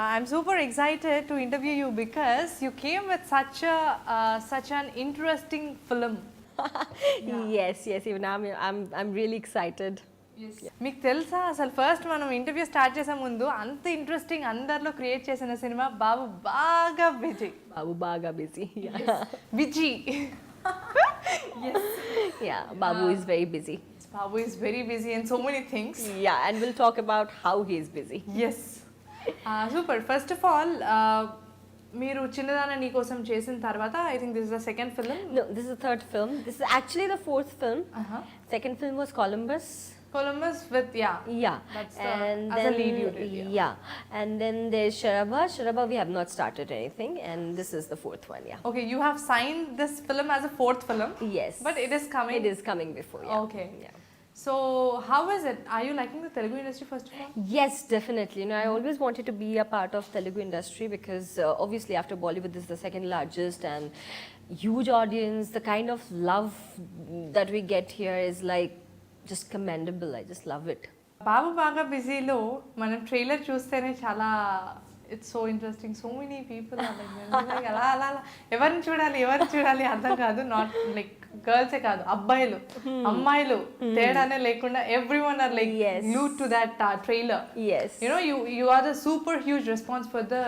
I'm super excited to interview you because you came with such an interesting film. Yes, even I'm really excited. మీకు తెలుసా అసలు first మనం interview start చేసే ముందు అంత interesting అందరిలో క్రియేట్ చేసిన సినిమా బాబు బాగా busy. Babu Baga Busy. Busy. Yeah, Babu is very busy. Babu is very busy in so many things. Yeah, and we'll talk about how he is busy. Yes. Super. First of all, మీరు చిన్నదాన నీ కోసం చేసిన తర్వాత I think this is the second film. No, this is the third film. This is actually the fourth film. Second film was Columbus with that's and as a lead you did. And then there's Sharaba we have not started anything, and this is the fourth one. Okay, you have signed this film as a fourth film. Yes, but it is coming before. Okay. So how is it? Are you liking the Telugu industry first of all? Yes, definitely. I always wanted to be a part of Telugu industry because obviously after Bollywood this is the second largest and huge audience. The kind of love that we get here is like just commendable. I just love it. Babu Baga Busy lo manam trailer chustene chala it's so interesting. So many people are like ala evarni chudali ardham kaadu, not like girls e kaadu, abbayilu ammayilu tedane lekunda everyone are like glued to that trailer. Yes, you know, you are the super huge response for the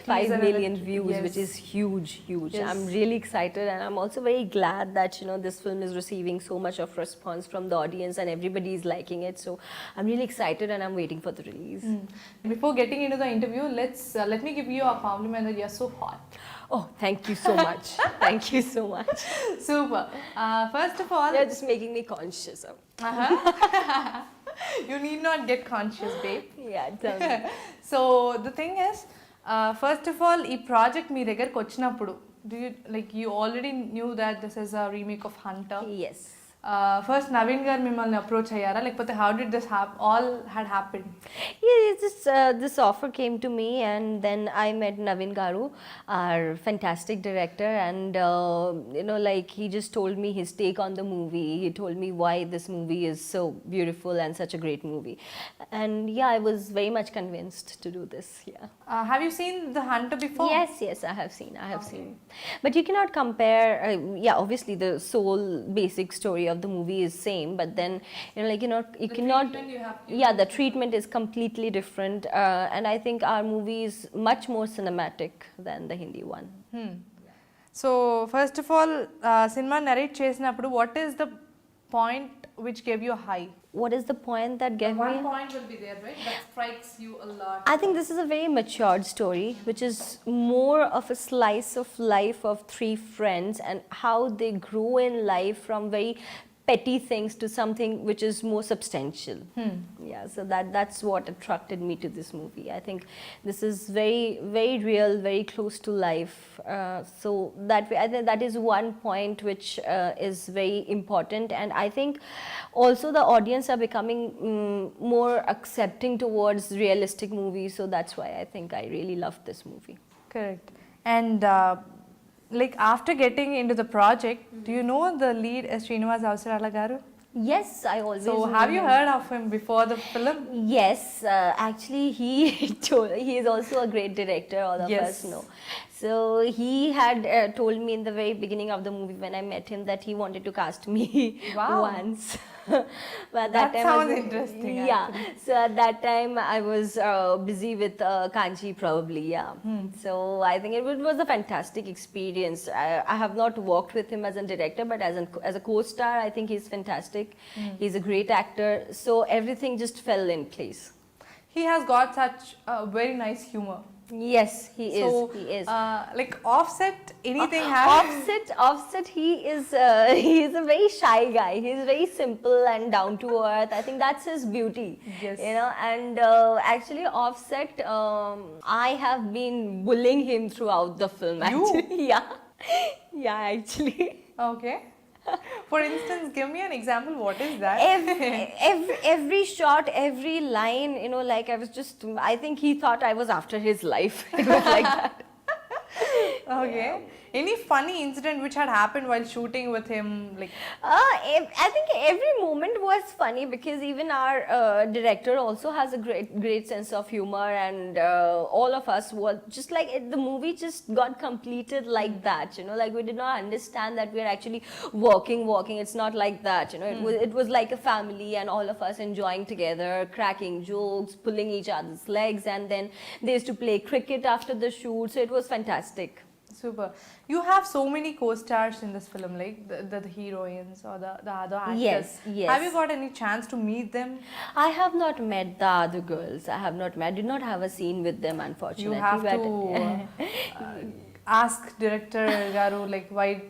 5 million views. Yes. Which is huge. Yes. I'm really excited, and I'm also very glad that this film is receiving so much of response from the audience and everybody is liking it, so I'm really excited and I'm waiting for the release. Before getting into the interview, let me give you a compliment that you're so hot. Oh, thank you so much. Thank you so much. Super. First of all, you're just making me conscious of. You need not get conscious, babe. Yeah, tell me. So the thing is, first of all, ee project మీ దగ్గరికి వచ్చినప్పుడు you already knew that this is a remake of Hunter? Yes. First Naveen garu mimmalni approach ayyara, lekapothe how did this all had happened? This offer came to me, and then I met Naveen garu, our fantastic director, and he just told me his take on the movie. He told me why this movie is so beautiful and such a great movie, and I was very much convinced to do this. Have you seen The Hunter before? Yes, I have seen, but you cannot compare. Obviously the sole basic story of the movie is same, but then you cannot. The treatment is completely different, and I think our movie is much more cinematic than the Hindi one. So first of all, cinema narrate chesinappudu, what is the point which gave you a high? What is the point that gave me? One point will be there, right? That strikes you a lot. I think this is a very matured story, which is more of a slice of life of three friends and how they grew in life from very petty things to something which is more substantial. So that's what attracted me to this movie. I think this is very, very real, very close to life. So that way, I think that is one point which is very important, and I think also the audience are becoming more accepting towards realistic movies. So that's why I think I really loved this movie. Correct. And after getting into the project, do you know the lead as Srinivas Avasarala garu? Yes, I always. So have you heard of him before the film? Yes, actually he is also a great director, all of us know. So he had told me in the very beginning of the movie when I met him that he wanted to cast me once. But that sounds interesting. Actually. So at that time I was busy with Kaanchi probably. So I think it was a fantastic experience. I have not worked with him as a director, but as a co-star I think he's fantastic. He's a great actor, so everything just fell in place. He has got such very nice humor. Yes, he is. Offset, anything happens? Offset, he is a very shy guy. He's very simple and down to earth. I think that's his beauty. Yes. And actually Offset, I have been bullying him throughout the film. Actually. Yeah, actually. Okay. For instance, give me an example. What is that? Every shot, every line, I think he thought I was after his life. It was like that. Okay. Any funny incident which had happened while shooting with him? Like, I think every moment was funny because even our director also has a great sense of humor, and all of us were just like the movie just got completed like that, you know, like we did not understand that we are actually walking. It's not like that, you know. It was like a family and all of us enjoying together, cracking jokes, pulling each other's legs, and then they used to play cricket after the shoot. So it was fantastic. super. You have so many co-stars in this film, like the heroines or the other actors. Yes. Have you got any chance to meet them? I have not met the other girls. I have not met. Did not have a scene with them, unfortunately. You have to ask director Garu like why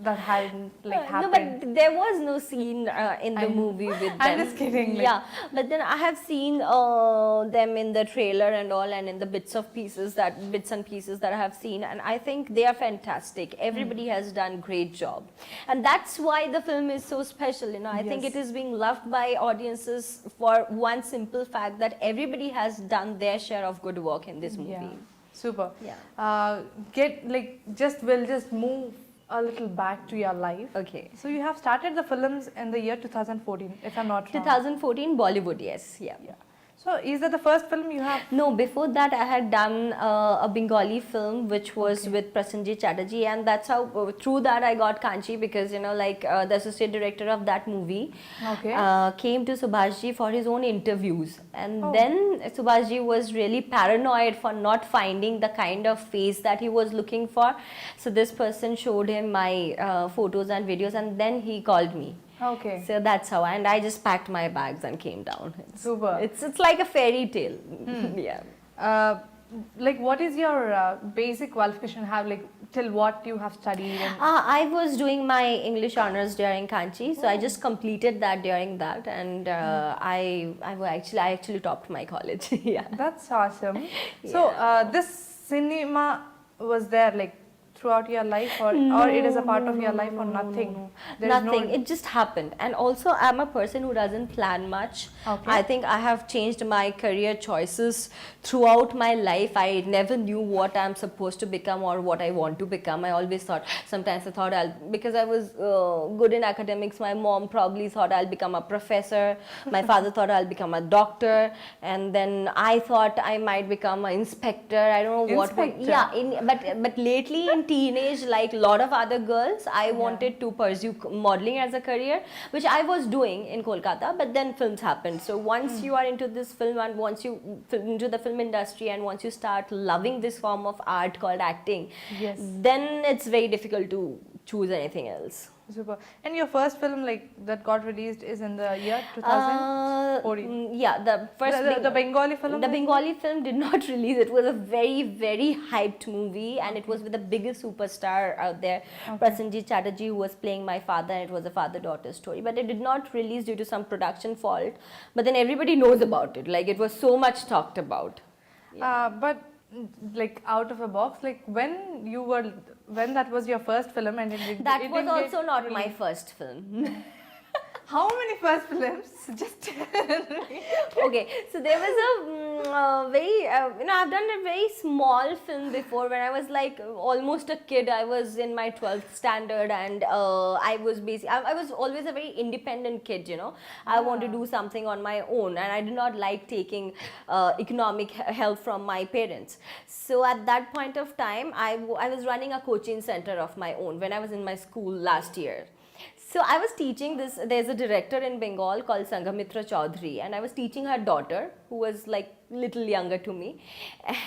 that hadn't like happened. No, but there was no scene in the movie with them. I'm just kidding. Like, yeah, but then I have seen them in the trailer and all, and in the bits and pieces that I have seen, and I think they are fantastic. Everybody has done great job, and that's why the film is so special. You know, I think it is being loved by audiences for one simple fact that everybody has done their share of good work in this movie. Yeah. Super. Yeah. We'll just move a little back to your life. Okay. So you have started the films in the year 2014, if I'm not wrong. 2014 Bollywood, yes. Yeah. So is that the first film you have? No, before that I had done a Bengali film which was with Prasenjit Chatterjee, and that's how through that I got Kaanchi, because you know, like the associate director of that movie came to Subhash Ji for his own interviews, and then Subhash Ji was really paranoid for not finding the kind of face that he was looking for. So this person showed him my photos and videos, and then he called me. Okay. So that's how, and I just packed my bags and came down. Super. It's like a fairy tale. Yeah. Like, what is your basic qualification? Have like till what you have studied? And I was doing my English honors during Kaanchi, so I just completed that during that, and I actually topped my college. Yeah. That's awesome. So this cinema was there like throughout your life, or it is a part of your life, or nothing? Nothing. It just happened. And also, I'm a person who doesn't plan much. I think I have changed my career choices throughout my life. I never knew what I'm supposed to become or what I want to become. I always thought, sometimes I thought because I was good in academics, my mom probably thought I'll become a professor. My father thought I'll become a doctor. And then I thought I might become an inspector. I don't know what. Yeah, but lately in teenage, like a lot of other girls, I wanted to pursue modeling as a career, which I was doing in Kolkata, but then films happened. So once you are into this film, and once you into the film industry, and once you start loving this form of art called acting, then it's very difficult to choose anything else. Super. And your first film like that got released is in the year 2014? Yeah, the first... The Bengali film? The Bengali film did not release. It was a very, very hyped movie, and it was with the biggest superstar out there, Prasenjit Chatterjee, who was playing my father, and it was a father-daughter story. But it did not release due to some production fault. But then everybody knows about it. Like, it was so much talked about. But like out of a box, like when that was your first film, and that was also not my first film. How many first films? Just tell me. Okay, so there was a very, I've done a very small film before when I was like almost a kid. I was in my 12th standard, and I was always a very independent kid, you know. I want to do something on my own, and I did not like taking economic help from my parents. So at that point of time, I was running a coaching center of my own when I was in my school last year. So I was teaching this, there's a director in Bengal called Sanghamitra Chaudhary, and I was teaching her daughter, who was like little younger to me,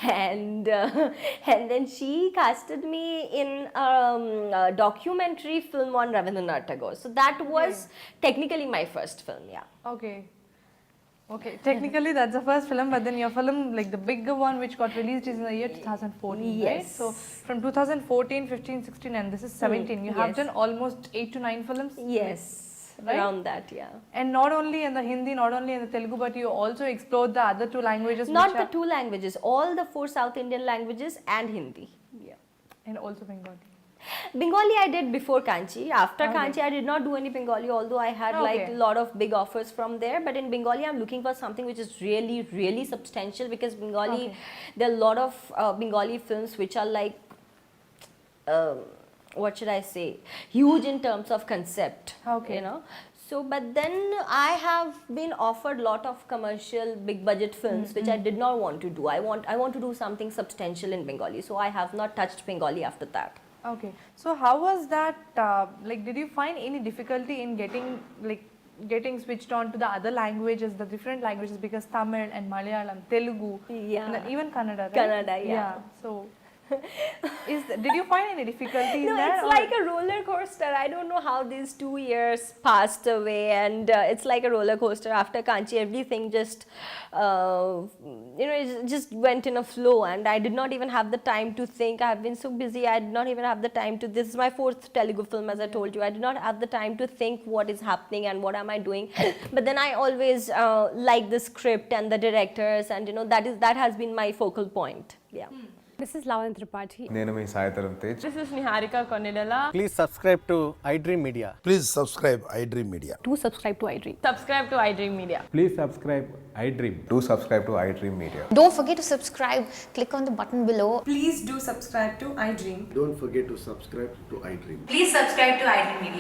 and then she casted me in a documentary film on Rabindranath Tagore. So that was technically my first film, Okay, technically that's the first film, but then your film, like the bigger one which got released is in the year 2014, right? So from 2014, 15, 16 and this is 17, you have done almost 8 to 9 films? Yes, right? Around that, yeah. And not only in the Hindi, not only in the Telugu, but you also explored the other 2 languages? Not the 2 languages, all the 4 South Indian languages and Hindi. Yeah. And also Bengali? Bengali I did before Kaanchi. After Kaanchi I did not do any Bengali, although I had like a lot of big offers from there. But in Bengali I'm looking for something which is really, really substantial, because Bengali, there are a lot of Bengali films which are like what should I say, huge in terms of concept. Okay. You know. So, but then I have been offered lot of commercial big budget films which I did not want to do. I want to do something substantial in Bengali. So I have not touched Bengali after that. Okay. So how was that? Like, did you find any difficulty in getting switched on to the other languages, the different languages, because Tamil and Malayalam, Telugu, Yeah. and then even Kannada, right? Kannada, yeah. So, did you find any difficulty in No, that? it's like a roller coaster. I don't know how these 2 years passed away, and it's like a roller coaster. After Kaanchi, everything just, it just went in a flow, and I did not even have the time to think. I have been so busy. I did not even have the time to. This is my 4th Telugu film, as I told you. I did not have the time to think what is happening and what am I doing. But then I always like the script and the directors, and that has been my focal point. Yeah. This is Lavan Tripathi. నేను మీ Sai Dharam Tej. This is Niharika Konidala. Please subscribe to iDream Media. Please subscribe iDream Media. Do subscribe to iDream. Subscribe to iDream Media. Please subscribe iDream. Do subscribe to iDream Media. Don't forget to subscribe. Click on the button below. Please do subscribe to iDream. Don't forget to subscribe to iDream. Please subscribe to iDream Media.